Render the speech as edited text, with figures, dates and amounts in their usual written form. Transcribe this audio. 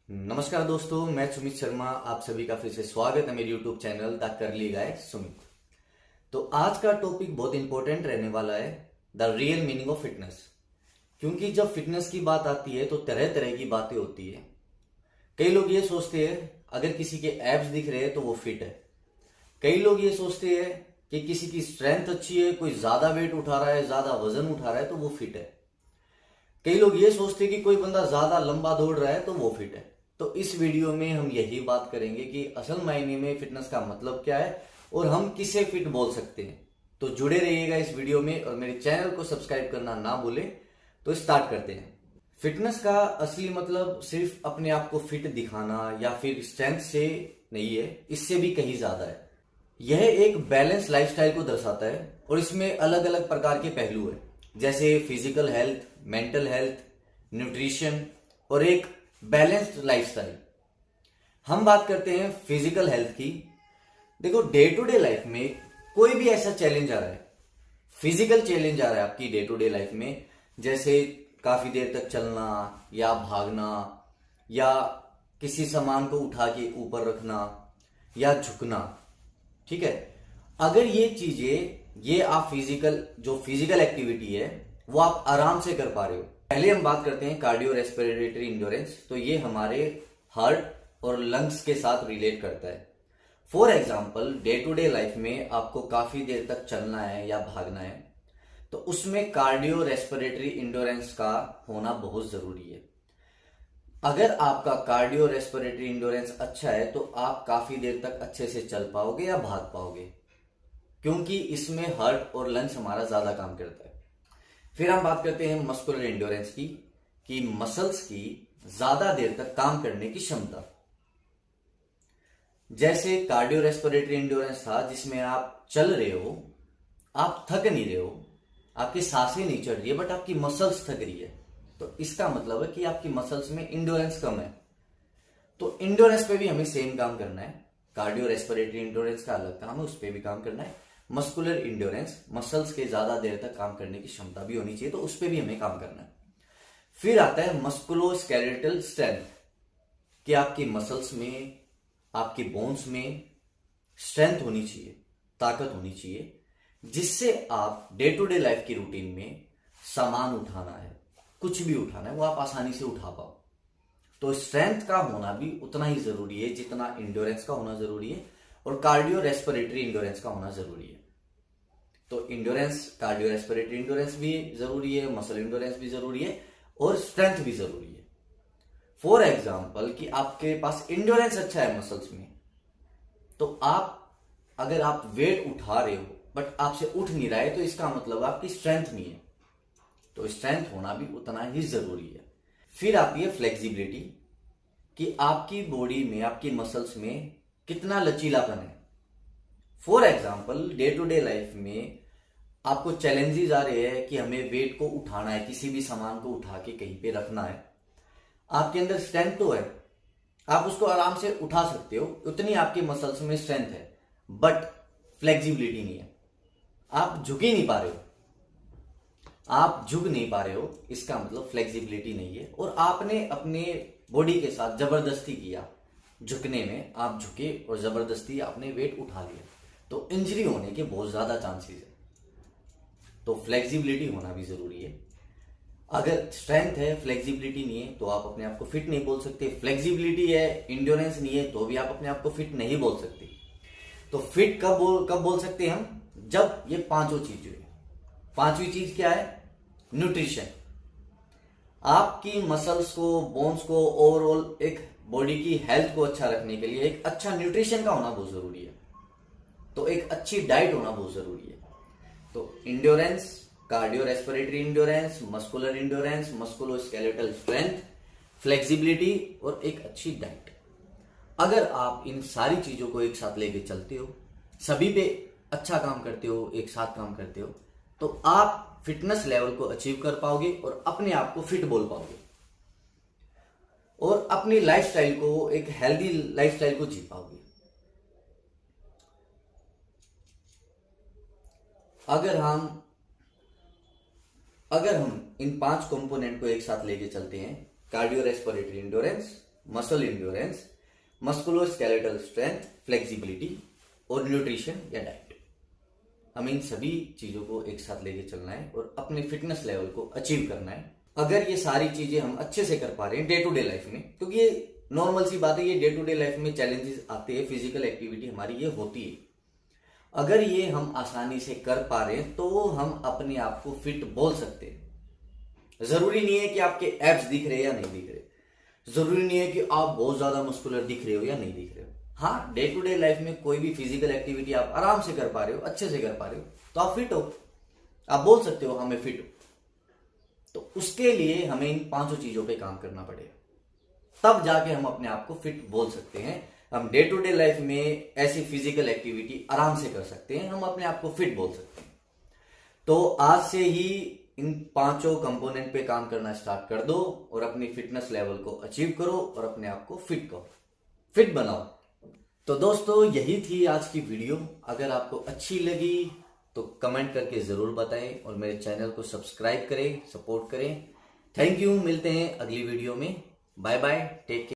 नमस्कार दोस्तों, मैं सुमित शर्मा। आप सभी का फिर से स्वागत है मेरे YouTube चैनल द करली गाय सुमित। तो आज का टॉपिक बहुत इंपॉर्टेंट रहने वाला है, the real meaning of fitness. क्योंकि जब फिटनेस की बात आती है तो तरह तरह की बातें होती है। कई लोग ये सोचते हैं अगर किसी के एब्स दिख रहे हैं तो वो फिट है। कई लोग ये सोचते हैं कि किसी की स्ट्रेंथ अच्छी है, कोई ज्यादा वेट उठा रहा है, ज्यादा वजन उठा रहा है तो वो फिट है। कई लोग ये सोचते हैं कि कोई बंदा ज्यादा लंबा दौड़ रहा है तो वो फिट है। तो इस वीडियो में हम यही बात करेंगे कि असल मायने में फिटनेस का मतलब क्या है और हम किसे फिट बोल सकते हैं। तो जुड़े रहिएगा इस वीडियो में और मेरे चैनल को सब्सक्राइब करना ना भूलें। तो स्टार्ट करते हैं। फिटनेस का असली मतलब सिर्फ अपने आप को फिट दिखाना या फिर स्ट्रेंथ से नहीं है, इससे भी कहीं ज्यादा है। यह एक बैलेंस लाइफस्टाइल को दर्शाता है और इसमें अलग अलग प्रकार के पहलू है, जैसे physical health, mental health, nutrition और एक बैलेंस्ड लाइफस्टाइल। हम बात करते हैं फिजिकल हेल्थ की। देखो, डे टू डे लाइफ में कोई भी ऐसा चैलेंज आ रहा है, फिजिकल चैलेंज आ रहा है आपकी डे टू डे लाइफ में, जैसे काफी देर तक चलना या भागना या किसी सामान को उठा के ऊपर रखना या झुकना। ठीक है, अगर ये चीजें, ये आप फिजिकल एक्टिविटी है वो आप आराम से कर पा रहे हो। पहले हम बात करते हैं कार्डियो रेस्पिरेटरी इंड्योरेंस। तो ये हमारे हार्ट और लंग्स के साथ रिलेट करता है। For example, day to day life में आपको काफी देर तक चलना है या भागना है तो उसमें कार्डियो रेस्पिरेटरी इंड्योरेंस का होना बहुत जरूरी है। अगर आपका कार्डियो रेस्पिरेटरी इंड्योरेंस अच्छा है तो आप काफी देर तक अच्छे से चल पाओगे या भाग पाओगे, क्योंकि इसमें हार्ट और लंग्स हमारा ज्यादा काम करता है। फिर हम बात करते हैं मस्कुलर इंड्योरेंस की, कि मसल्स की ज्यादा देर तक काम करने की क्षमता। जैसे कार्डियो रेस्पिरेटरी इंड्योरेंस था जिसमें आप चल रहे हो, आप थक नहीं रहे हो, आपकी सांसें नहीं चढ़ रही है, बट आपकी मसल्स थक रही है, तो इसका मतलब है कि आपकी मसल्स में इंड्योरेंस कम है। तो इंड्योरेंस पे भी हमें सेम काम करना है। कार्डियो रेस्पिरेटरी इंड्योरेंस का अलग काम है, उस पर भी काम करना है। मस्कुलर इंड्योरेंस, मसल्स के ज्यादा देर तक काम करने की क्षमता भी होनी चाहिए, तो उस पर भी हमें काम करना है। फिर आता है मस्कुलोस्केलेटल स्ट्रेंथ, कि आपकी मसल्स में, आपकी बोन्स में स्ट्रेंथ होनी चाहिए, ताकत होनी चाहिए, जिससे आप डे टू डे लाइफ की रूटीन में सामान उठाना है, कुछ भी उठाना है, वो आप आसानी से उठा पाओ। तो स्ट्रेंथ का होना भी उतना ही जरूरी है जितना इंड्योरेंस का होना जरूरी है, और कार्डियो रेस्पिरेटरी इंड्योरेंस का होना जरूरी है। तो इंड्योरेंस, कार्डियो रेस्पिरेटरी इंड्योरेंस भी जरूरी है, मसल इंड्योरेंस भी जरूरी है और स्ट्रेंथ भी जरूरी है। फॉर एग्जाम्पल, कि आपके पास इंड्योरेंस अच्छा है मसल्स में, तो अगर आप वेट उठा रहे हो बट आपसे उठ नहीं रहा है तो इसका मतलब आपकी स्ट्रेंथ नहीं है। तो स्ट्रेंथ होना भी उतना ही जरूरी है। फिर आती है फ्लेक्सिबिलिटी, कि आपकी बॉडी में, आपकी मसल्स में कितना लचीलापन है। For example, day to day life में आपको चैलेंजेस आ रहे हैं कि हमें वेट को उठाना है, किसी भी सामान को उठा के कहीं पे रखना है। आपके अंदर स्ट्रेंथ तो है, आप उसको आराम से उठा सकते हो, उतनी आपके मसल्स में स्ट्रेंथ है, बट फ्लेक्सिबिलिटी नहीं है। आप झुक ही नहीं पा रहे हो, आप झुक नहीं पा रहे हो, इसका मतलब फ्लेक्सिबिलिटी नहीं है। और आपने अपने बॉडी के साथ जबरदस्ती किया, झुकने में आप झुके और जबरदस्ती आपने वेट उठा लिया, तो इंजरी होने के बहुत ज्यादा चांसेस है। तो फ्लेक्सिबिलिटी होना भी जरूरी है। अगर स्ट्रेंथ है, फ्लेक्सिबिलिटी नहीं है, तो आप अपने आप को फिट नहीं बोल सकते। फ्लेक्सिबिलिटी है, इंड्योरेंस नहीं है, तो भी आप अपने आप को फिट नहीं बोल सकते। तो फिट कब बोल सकते हैं हम? जब ये पांचों चीजें। पांचवी चीज क्या है? न्यूट्रिशन। आपकी मसल्स को, बोन्स को, ओवरऑल एक बॉडी की हेल्थ को अच्छा रखने के लिए एक अच्छा न्यूट्रिशन का होना बहुत जरूरी है। तो एक अच्छी डाइट होना बहुत जरूरी है। तो endurance, cardio respiratory endurance, muscular endurance, musculoskeletal strength, flexibility और एक अच्छी डाइट। अगर आप इन सारी चीजों को एक साथ लेके चलते हो, सभी पे अच्छा काम करते हो, एक साथ काम करते हो, तो आप फिटनेस लेवल को अचीव कर पाओगे और अपने आप को फिट बोल पाओगे और अपनी लाइफस्टाइल को, एक हेल्दी लाइफस्टाइल को जी पाओगे। अगर हम इन पांच कंपोनेंट को एक साथ लेके चलते हैं, cardio respiratory endurance, muscle endurance, musculoskeletal strength, flexibility और न्यूट्रिशन या डाइट। हमें इन सभी चीजों को एक साथ लेके चलना है और अपने फिटनेस लेवल को अचीव करना है। अगर ये सारी चीजें हम अच्छे से कर पा रहे हैं डे टू डे लाइफ में, क्योंकि ये नॉर्मल सी बात है, ये डे टू डे लाइफ में चैलेंजेस आते हैं, फिजिकल एक्टिविटी हमारी ये होती है। अगर ये हम आसानी से कर पा रहे हैं तो हम अपने आप को फिट बोल सकते हैं। जरूरी नहीं है कि आपके एब्स दिख रहे हैं या नहीं दिख रहे, जरूरी नहीं है कि आप बहुत ज्यादा मस्कुलर दिख रहे हो या नहीं दिख रहे हो। हाँ, डे टू डे लाइफ में कोई भी फिजिकल एक्टिविटी आप आराम से कर पा रहे हो, अच्छे से कर पा रहे हो, तो आप फिट हो, आप बोल सकते हो हमें फिट हो। तो उसके लिए हमें इन 5 चीजों पे काम करना पड़ेगा, तब जाके हम अपने आप को फिट बोल सकते हैं। हम डे टू डे लाइफ में ऐसी फिजिकल एक्टिविटी आराम से कर सकते हैं, हम अपने आप को फिट बोल सकते हैं। तो आज से ही इन 5 कंपोनेंट पे काम करना स्टार्ट कर दो और अपनी फिटनेस लेवल को अचीव करो और अपने आप को फिट करो, फिट बनाओ। तो दोस्तों, यही थी आज की वीडियो। अगर आपको अच्छी लगी तो कमेंट करके जरूर बताएं और मेरे चैनल को सब्सक्राइब करें, सपोर्ट करें। थैंक यू, मिलते हैं अगली वीडियो में। Bye bye, take care.